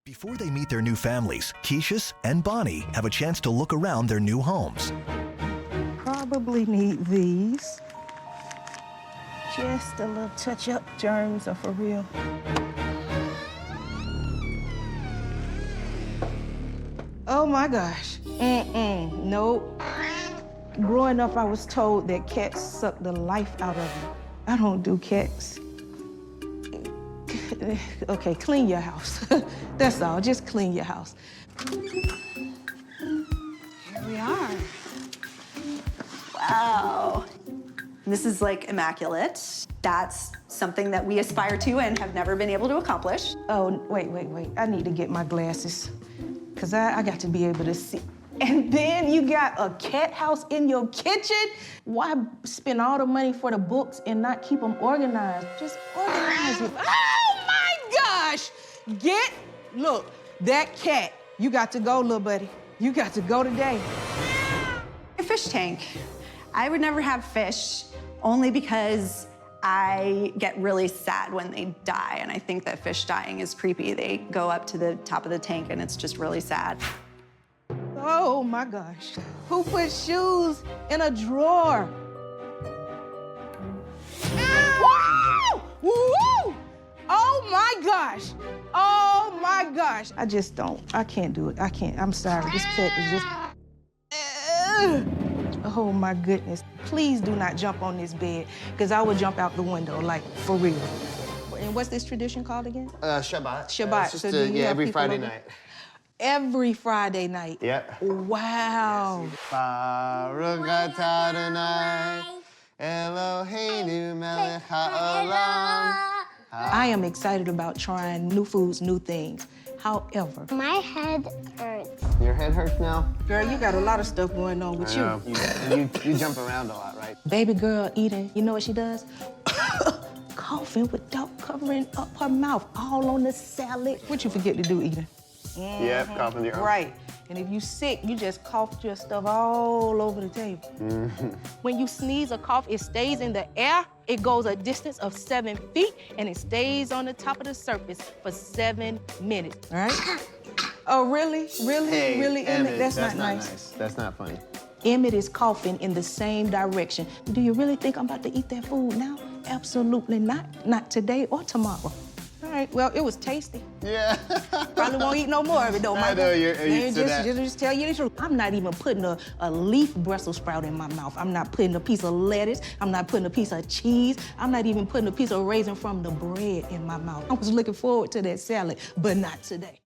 Before they meet their new families, Keisha and Bonnie have a chance to look around their new homes. Probably need these. Just a little touch-up. Germs are for real. Oh my gosh. Nope. Growing up, I was told that cats suck the life out of you. I don't do cats. Okay, clean your house. That's all, just clean your house. Here we are. Wow. This is like immaculate. That's something that we aspire to and have never been able to accomplish. Oh, wait. I need to get my glasses, because I got to be able to see. And then you got a cat house in your kitchen? Why spend all the money for the books and not keep them organized? Just organize it. Oh my gosh! Look, that cat. You got to go, little buddy. You got to go today. A fish tank. I would never have fish, only because I get really sad when they die, and I think that fish dying is creepy. They go up to the top of the tank, and it's just really sad. Oh my gosh. Who put shoes in a drawer? Wow! Woo! Oh my gosh. Oh my gosh. I can't do it. I can't. I'm sorry. This cat is just... Oh my goodness. Please do not jump on this bed, because I would jump out the window, like, for real. And what's this tradition called again? Shabbat. Shabbat. It's just So do you have every people Friday over? night. Every Friday night? Yep. Wow. Baruch atah Adonai, Eloheinu melech haolam. I am excited about trying new foods, new things. However, My head hurts. Your head hurts now? girl, you got a lot of stuff going on with you. You jump around a lot, right? Baby girl eating, you know what she does? Coughing without covering up her mouth, all on the salad. What you forget to do, Eden? Yep, coughing your own. Right. And if you sick, you just cough your stuff all over the table. When you sneeze or cough, it stays in the air. It goes a distance of 7 feet, and it stays on the top of the surface for 7 minutes, all right? Oh, really? Really? Hey, really, Emmett? That's not nice. That's not funny. Emmett is coughing in the same direction. Do you really think I'm about to eat that food now? Absolutely not. Not today or tomorrow. All right, well, it was tasty. Yeah. Probably won't eat no more of it, though, I Michael. know, you're used to that. Just tell you the truth. I'm not even putting a leaf Brussels sprout in my mouth. I'm not putting a piece of lettuce. I'm not putting a piece of cheese. I'm not even putting a piece of raisin from the bread in my mouth. I was looking forward to that salad, but not today.